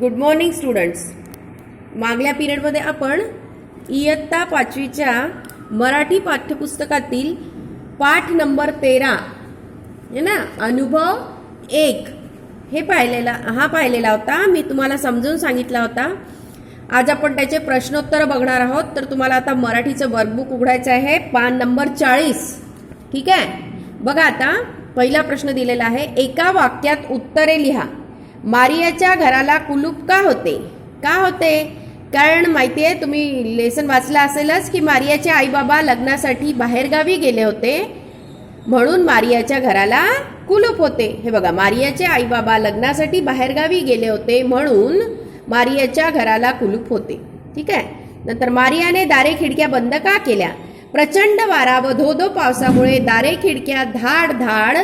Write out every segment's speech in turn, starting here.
Good morning students. मागल्या पिरियडमध्ये आपण इयत्ता 5वीच्या मराठी पाठ्यपुस्तकातील पाठ नंबर 13 है ना, अनुभव 1 हे पाहिलेला होता. मी तुम्हाला समजून सांगितला होता. आज आपण त्याचे प्रश्नोत्तर बघणार आहोत. तर तुम्हाला आता मराठीचं वर्कबुक उघडायचं आहे, पान नंबर 40. ठीक आहे, बघा आता पहिला प्रश्न दिलेला आहे. एका वाक्यात उत्तरे लिहा. मारियाच्या घराला कुलूप का होते? का होते? कारण माहिती आहे, तुम्ही लेसन वाचला असेलच की मारियाचे आई बाबा लग्नासाठी बाहेरगावी गेले होते, म्हणून मारियाच्या घराला कुलूप होते. हे बघा, मारियाचे आई बाबा लग्नासाठी बाहेरगावी गेले होते म्हणून मारियाच्या घराला कुलूप होते. ठीक आहे. नंतर मारियाने दारे खिडक्या बंद का केल्या? प्रचंड वारा व धो-धो पावसामुळे दारे खिडक्या धाड धाड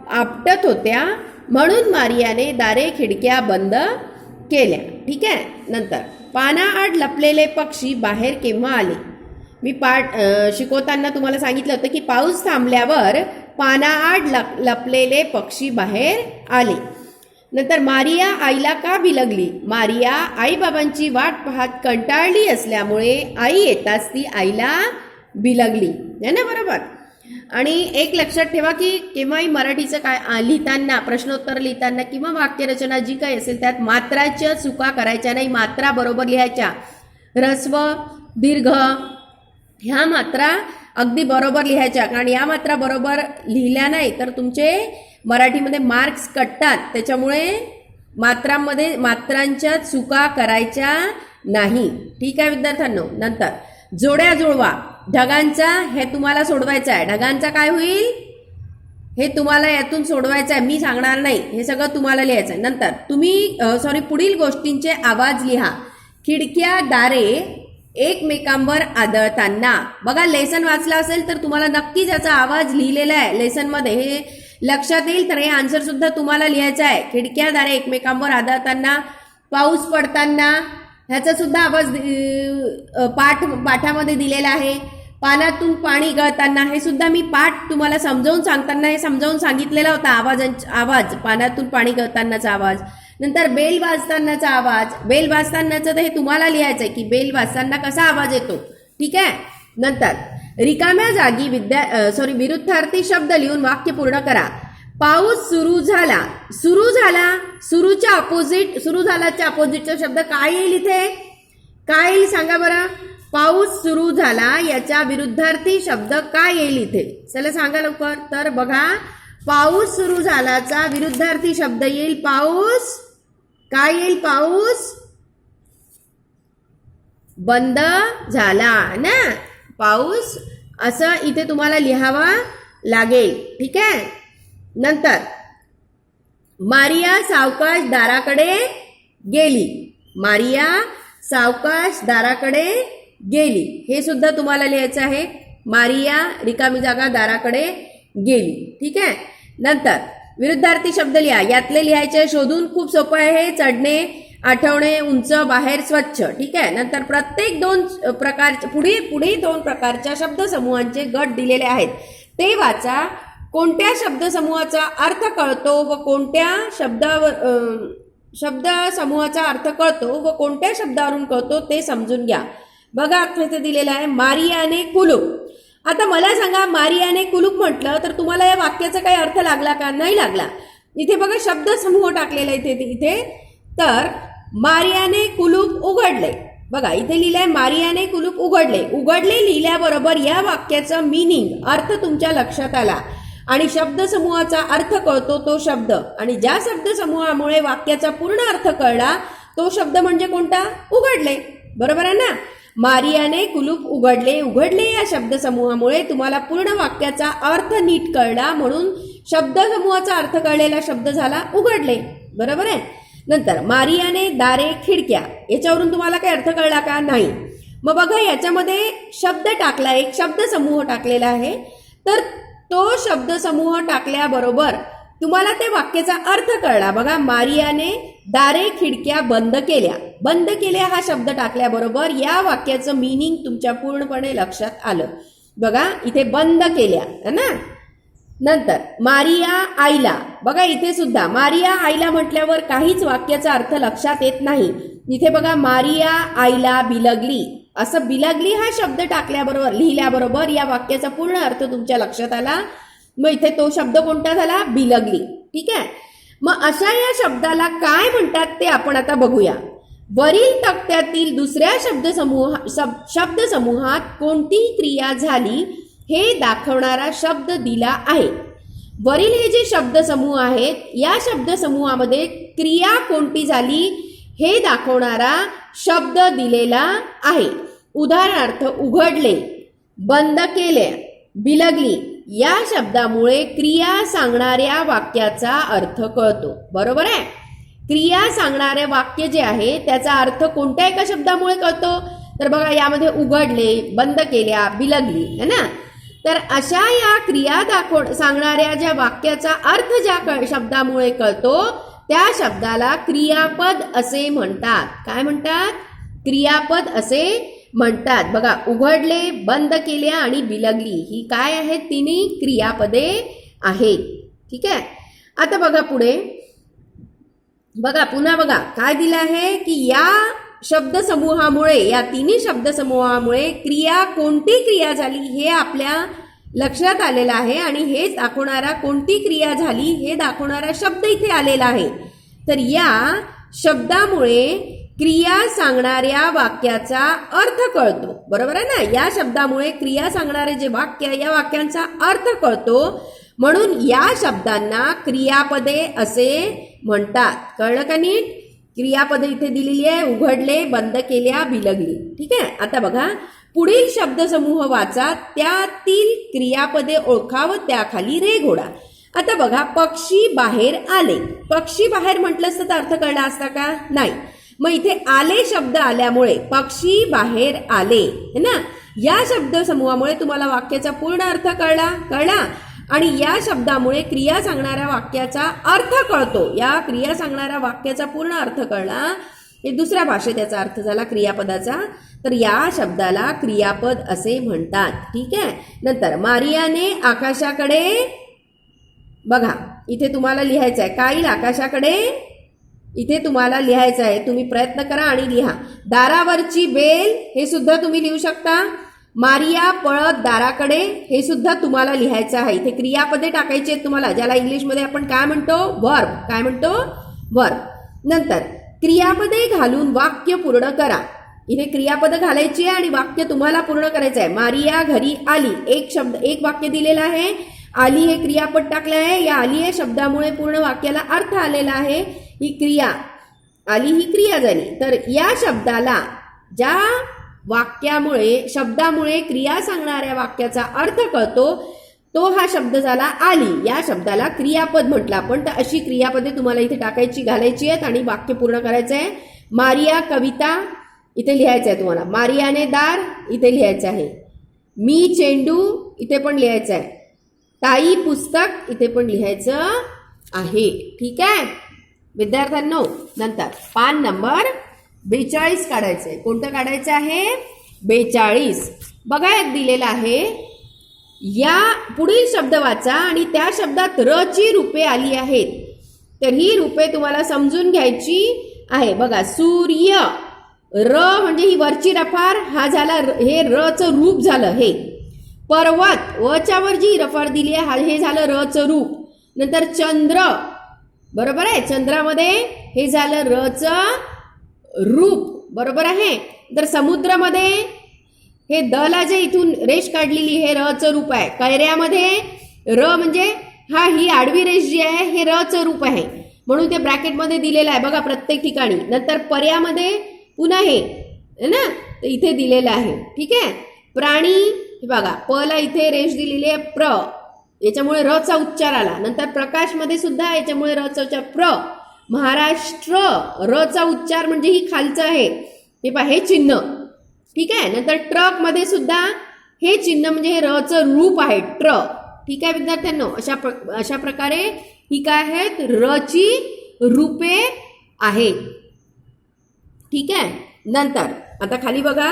आपटत होत्या, म्हणून मारियाने दारे खिडक्या बंद केल्या. ठीक आहे. नंतर पानाआड लपलेले पक्षी बाहेर केव्हा आले? मी पाठ शिकवताना तुम्हाला सांगितलं होतं की पाऊस थांबल्यावर पानाआड लपलेले पक्षी बाहेर आले. नंतर मारिया आईला का बिलगली? मारिया आई बाबांची वाट पाहत कंटाळली असल्यामुळे आई येताच ती आईला बिलगली. है ना, बरोबर. आणि एक लक्षात ठेवा की केव्हाही मराठीचं काय लिहिताना, प्रश्नोत्तर लिहिताना किंवा वाक्यरचना जी काही असेल त्यात मात्राच्या चुका करायच्या नाही. मात्रा बरोबर लिहायच्या. ह्रस्व, दीर्घ ह्या मात्रा अगदी बरोबर लिहायच्या, कारण या मात्रा बरोबर लिहिल्या नाही तर तुमचे मराठीमध्ये मार्क्स कटतात. त्याच्यामुळे मात्रांच्या चुका करायच्या नाही. ठीक आहे विद्यार्थ्यांनो. नंतर जोड्या जुळवा. ढगांचा हे तुम्हाला सोडवायचं आहे. ढगांचा काय होईल हे तुम्हाला यातून सोडवायचं आहे, मी सांगणार नाही. हे सगळं तुम्हाला लिहायचं आहे. नंतर तुम्ही पुढील गोष्टींचे आवाज लिहा. खिडक्या दारे एकमेकांवर आदळताना. बघा, लेसन वाचला असेल तर तुम्हाला नक्कीच याचा आवाज लिहिलेला आहे लेसनमध्ये, हे लक्षात येईल. तर हे आन्सर सुद्धा तुम्हाला लिहायचं आहे. खिडक्या दारे एकमेकांवर आदळताना, पाऊस पडताना ह्याचा सुद्धा आवाज पाठामध्ये दिलेला आहे. पानातून पाणी गळताना हे सुद्धा मी पाठ तुम्हाला समजावून सांगताना हे समजावून सांगितलेला होता. आवाज पानातून पाणी गळतानाचा आवाज. नंतर बेल वाजतानाचा आवाज. बेल वाजतानाचं तर हे तुम्हाला लिहायचं आहे की बेल वाजताना कसा आवाज येतो. ठीक आहे. नंतर रिकाम्या जागी विरुद्धार्थी शब्द लिहून वाक्य पूर्ण करा. पाऊस सुरू झाला. सुरू झाला, सुरूच्या अपोजिट, सुरू झालाच्या अपोजिटचा शब्द काय येईल इथे? काय येईल सांगा बरं? पाऊस सुरू झाला याच्या विरुद्धार्थी शब्द काय येईल इथे? चला सांगा लवकर. तर बघा, पाऊस सुरू झालाचा विरुद्धार्थी शब्द येईल पाऊस. काय येईल? पाऊस बंद झाला ना. पाऊस असं इथे तुम्हाला लिहावा लागेल. ठीक आहे. नंतर मारिया सावकाश दाराकडे गेली. मारिया सावकाश दाराकडे गेली हे सुद्धा तुम्हाला लिहायचं आहे. मारिया रिकामी जागा दाराकडे गेली. ठीक आहे. नंतर विरुद्धार्थी शब्द लिहा. यातले लिहायचे शोधून खूप सोपं आहे. चढणे, आठवणे, उंच, बाहेर, स्वच्छ. ठीक आहे. नंतर प्रत्येक दोन प्रकारचे पुढे 2 प्रकारच्या शब्दसमूहांचे गट दिलेले आहेत, ते वाचा. कोणत्या शब्दसमूहाचा अर्थ कळतो व कोणत्या शब्दसमूहाचा अर्थ कळतो व कोणत्या शब्दावरून कळतो ते समजून घ्या. बघा, आता इथे दिलेलं आहे मारियाने कुलूप. आता मला सांगा, मारियाने कुलूप म्हटलं तर तुम्हाला या वाक्याचा काही अर्थ लागला का? नाही लागला. इथे बघा शब्दसमूह टाकलेला इथे. तर मारियाने कुलूप उघडले. बघा इथे लिहिलंय मारियाने कुलूप उघडले. उघडले लिहिल्याबरोबर या वाक्याचं मीनिंग, अर्थ तुमच्या लक्षात आला आणि शब्दसमूहाचा अर्थ कळतो तो शब्द. आणि ज्या शब्दसमूहामुळे वाक्याचा पूर्ण अर्थ कळला तो शब्द म्हणजे कोणता? उघडले. बरोबर आहे ना. मारियाने कुलूप उघडले. उघडले या शब्दसमूहामुळे तुम्हाला पूर्ण वाक्याचा अर्थ नीट कळला, म्हणून शब्दसमूहाचा अर्थ कळलेला शब्द झाला उघडले. बरोबर आहे. नंतर मारियाने दारे खिडक्या, याच्यावरून तुम्हाला काही अर्थ कळला का? नाही. मग बघा, याच्यामध्ये शब्द टाकला, एक शब्दसमूह टाकलेला आहे. तर तो शब्दसमूह टाकल्याबरोबर तुम्हाला ते वाक्याचा अर्थ कळला. बघा, मारियाने दारे खिडक्या बंद केल्या. बंद केल्या हा शब्द टाकल्याबरोबर या वाक्याचं मीनिंग तुमच्या पूर्णपणे लक्षात आलं. बघा इथे बंद केल्या है ना. नंतर मारिया आईला, बघा इथे सुद्धा मारिया आईला म्हटल्यावर काहीच वाक्याचा अर्थ लक्षात येत नाही. इथे बघा मारिया आईला बिलगली, असं बिलगली हा शब्द टाकल्याबरोबर लिहिल्याबरोबर या वाक्याचा पूर्ण अर्थ तुमच्या लक्षात आला. मग इथे तो शब्द कोणता झाला? बिलगली. ठीक आहे. मग अशा या शब्दाला काय म्हणतात ते आपण आता बघूया. वरील तक्त्यातील दुसऱ्या शब्दसमूहात कोणती क्रिया झाली हे दाखवणारा शब्द दिला आहे. वरील हे जे शब्दसमूह आहेत या शब्दसमूहामध्ये क्रिया कोणती झाली हे दाखवणारा शब्द दिलेला आहे. उदाहरणार्थ उघडले, बंद केले, बिलगली या शब्दामुळे क्रिया सांगणाऱ्या वाक्याचा अर्थ कळतो. बरोबर आहे. क्रिया सांगणारे वाक्य जे आहे त्याचा अर्थ कोणत्या एका शब्दामुळे कळतो? तर बघा यामध्ये उघडले, बंद केल्या, बिलगली है ना. तर अशा या क्रिया सांगणाऱ्या ज्या वाक्याचा अर्थ ज्या शब्दामुळे कळतो त्या शब्दाला क्रियापद असे म्हणतात. काय म्हणतात? क्रियापद असे म्हणतात. बघा उघडले, बंद केल्या आणि बिलगली ही काय आहेत? तिन्ही क्रियापदे आहेत. ठीक आहे. आता बघा पुढे, बघा पुन्हा बघा काय दिलं आहे की या शब्दसमूहामुळे, या तिन्ही शब्दसमूहामुळे क्रिया कोणती क्रिया झाली हे आपल्या लक्षात आलेलं आहे आणि हेच दाखवणारा कोणती क्रिया झाली हे दाखवणारा शब्द इथे आलेला आहे. तर या शब्दामुळे क्रिया सांगणाऱ्या वाक्याचा अर्थ कळतो. बरोबर आहे ना. या शब्दामुळे क्रिया सांगणारे जे वाक्य या वाक्यांचा अर्थ कळतो म्हणून या शब्दांना क्रियापदे असे म्हणतात. कळलं का नीट? क्रियापदे इथे दिलेली आहे. उघडले, बंद केल्या, बिलगली. ठीक आहे. आता बघा पुढील शब्दसमूह वाचा, त्यातील क्रियापदे ओळखा व त्याखाली रेघोडा. आता बघा पक्षी बाहेर आले. पक्षी बाहेर म्हटलं असतं तर अर्थ कळला असता का? नाही. मग इथे आले शब्द आल्यामुळे पक्षी बाहेर आले है ना. या शब्दसमूहामुळे तुम्हाला वाक्याचा पूर्ण अर्थ कळला आणि या शब्दामुळे क्रिया सांगणाऱ्या वाक्याचा अर्थ कळतो. या क्रिया सांगणाऱ्या वाक्याचा पूर्ण अर्थ कळला. हे दुसऱ्या भाषेत याचा अर्थ झाला क्रियापदाचा. तर या शब्दाला क्रियापद असे म्हणतात. ठीक आहे. नंतर मारियाने आकाशाकडे, बघा इथे तुम्हाला लिहायचं आहे. काय? आकाशाकडे इथे तुम्हाला लिहायचं आहे. तुम्ही प्रयत्न करा आणि लिहा. दारावरची बेल हे सुद्धा तुम्ही लिहू शकता. मारिया पळत दाराकडे हे सुद्धा तुम्हाला लिहायचं आहे. इथे क्रियापदे टाकायची आहेत तुम्हाला, ज्याला इंग्लिशमध्ये आपण काय म्हणतो? वर्ब. काय म्हणतो? वर्ब. नंतर क्रियापदे घालून वाक्य पूर्ण करा. इथे क्रियापद घालायची आहे आणि वाक्य तुम्हाला पूर्ण करायचं आहे. मारिया घरी आली. एक वाक्य दिलेलं आहे. आली हे क्रियापद टाकलं आहे. या आली या शब्दामुळे पूर्ण वाक्याला अर्थ आलेला आहे. ही क्रिया, आली ही क्रिया झाली. तर या शब्दाला, ज्या शब्दामुळे क्रिया सांगणाऱ्या वाक्याचा अर्थ कळतो तो हा शब्द झाला आली. या शब्दाला क्रियापद म्हटलं आपण. तर अशी क्रियापदे तुम्हाला इथे टाकायची, घालायची आहेत आणि वाक्य पूर्ण करायचं आहे. मारिया कविता इथे लिहायचं आहे तुम्हाला. मारियाने दार इथे लिहायचं आहे. मी चेंडू इथे पण लिहायचं आहे. ताई पुस्तक इथे पण लिहायचं आहे. ठीक आहे विद्यार्थ्यांनो. नंतर पान नंबर 42 काढायचंय. कोणतं काढायचं आहे? 42. बघा एक दिलेला आहे. या पुढील शब्द वाचा आणि त्या शब्दात र ची रूपे आली आहेत. तर ही रूपे तुम्हाला समजून घ्यायची आहे. बघा सूर्य, र म्हणजे ही वरची रफार, हा झाला हे र चं रूप झालं. हे पर्वत, वच्या वर जी रफार दिली आहे हे झालं र चं रूप. नंतर चंद्र, बरोबर आहे. चंद्रामध्ये हे झालं र चं रूप. बरोबर आहे. तर समुद्रामध्ये हे द ला जे इथून रेष काढलेली हे र चं रूप आहे. कैऱ्यामध्ये र म्हणजे ही आडवी रेष जी आहे हे र चं रूप आहे म्हणून ते ब्रॅकेटमध्ये दिलेलं आहे बघा प्रत्येक ठिकाणी. नंतर पर्यामध्ये पुन्हा हे ना तर इथे दिलेलं आहे. ठीक आहे. प्राणी हे बघा प ला इथे रेष दिलेली आहे प्र, याच्यामुळे र चा उच्चार आला. नंतर प्रकाश मध्ये सुद्धा याच्यामुळे र चा उच्चार प्र. महाराष्ट्र, र चा उच्चार म्हणजे ही खालचं आहे हे पहा हे चिन्ह. ठीक आहे. नंतर ट्रक मध्ये सुद्धा हे चिन्ह म्हणजे हे र चं रूप आहे ट्र. ठीक आहे विद्यार्थ्यांनो. अशा प्रकारे ही काय आहेत? र ची रूपे आहेत. ठीक आहे. नंतर आता खाली बघा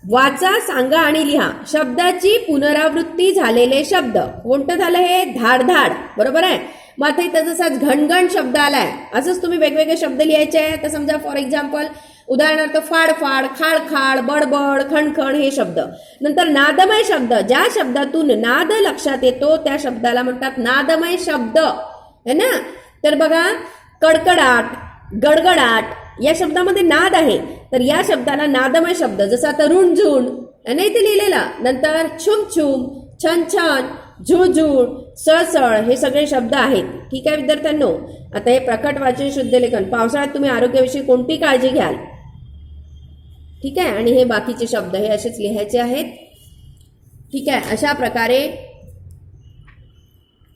वाचा, सांगा आणि लिहा. शब्दाची पुनरावृत्ती झालेले शब्द. कोणतं झालं हे? धाड. बरोबर आहे. मग आता इथं जसाच घणघण शब्द आलाय, असंच तुम्ही वेगवेगळे शब्द लिहायचे आहे. तर समजा फॉर एक्झाम्पल उदाहरणार्थ फाड, खाळ, बडबड, खणखण हे शब्द. नंतर नादमय शब्द. ज्या शब्दातून नाद लक्षात येतो त्या शब्दाला म्हणतात नादमय शब्द, है ना. तर बघा, कडकडाट, गडगडाट या शब्दामध्ये नाद आहे, तर या शब्दाला नादमय शब्द. जसं आता रुणझुण नाही ते लिहिलेला. नंतर छुम, छन, झुळझुळ, सळसळ हे सगळे शब्द आहेत. ठीक आहे विद्यार्थ्यांनो. आता हे प्रकट वाचन, शुद्ध लेखन. पावसाळ्यात तुम्ही आरोग्याविषयी कोणती काळजी घ्याल? ठीक आहे. आणि हे बाकीचे शब्द हे असेच लिहायचे आहेत. ठीक आहे. अशा प्रकारे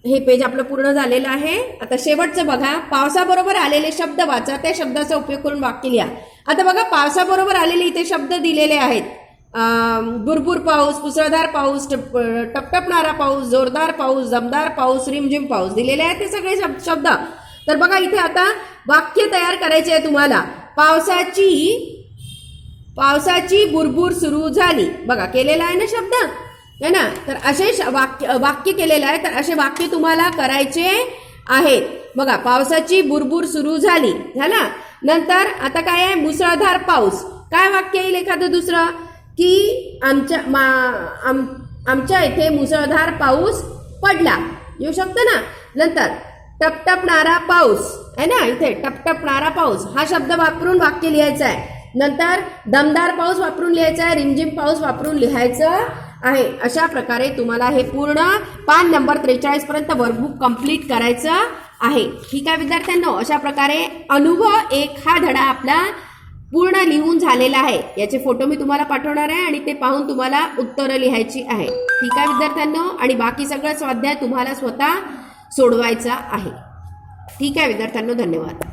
हे पेज आपलं पूर्ण झालेलं आहे. आता शेवटचं बघा, पावसाबरोबर आलेले शब्द वाचा, त्या शब्दाचा उपयोग करून वाक्य लिहा. आता बघा, पावसाबरोबर आलेले इथे शब्द दिलेले आहेत. बुरबुर पाऊस, मुसळधार पाऊस, टपटपणारा पाऊस, जोरदार पाऊस, दमदार पाऊस, रिमझिम पाऊस दिलेले आहेत ते सगळे शब्द. तर बघा, इथे आता वाक्य तयार करायचे आहे तुम्हाला. पावसाची बुरबुर सुरू झाली. बघा, केलेला आहे ना शब्द, है ना. तर असे वाक्य केलेलं आहे. तर असे वाक्य तुम्हाला करायचे आहेत. बघा, पावसाची बुरबुर सुरू झाली झाला. नंतर आता काय आहे? मुसळधार पाऊस. काय वाक्य येईल एखादं दुसरं? की आमच्या इथे मुसळधार पाऊस पडला, येऊ शकतो ना. नंतर टपटपणारा पाऊस आहे ना, इथे टपटपणारा पाऊस हा शब्द वापरून वाक्य लिहायचं आहे. नंतर दमदार पाऊस वापरून लिहायचा आहे, रिमझिम पाऊस वापरून लिहायचं आहे. अशा प्रकारे तुम्हाला हे पूर्ण पान नंबर 43 पर्यंत वर्कबुक कंप्लीट करायचं आहे. ठीक आहे विद्यार्थ्यांनो. अशा प्रकारे अनुभव 1 हा धडा आपला पूर्ण लिहून झालेला आहे. याचे फोटो मी तुम्हाला पाठवणार आहे आणि ते पाहून तुम्हाला उत्तरं लिहायची आहे. ठीक आहे विद्यार्थ्यांनो. आणि बाकी सगळं स्वाध्याय तुम्हाला स्वतः सोडवायचा आहे. ठीक आहे विद्यार्थ्यांनो. धन्यवाद.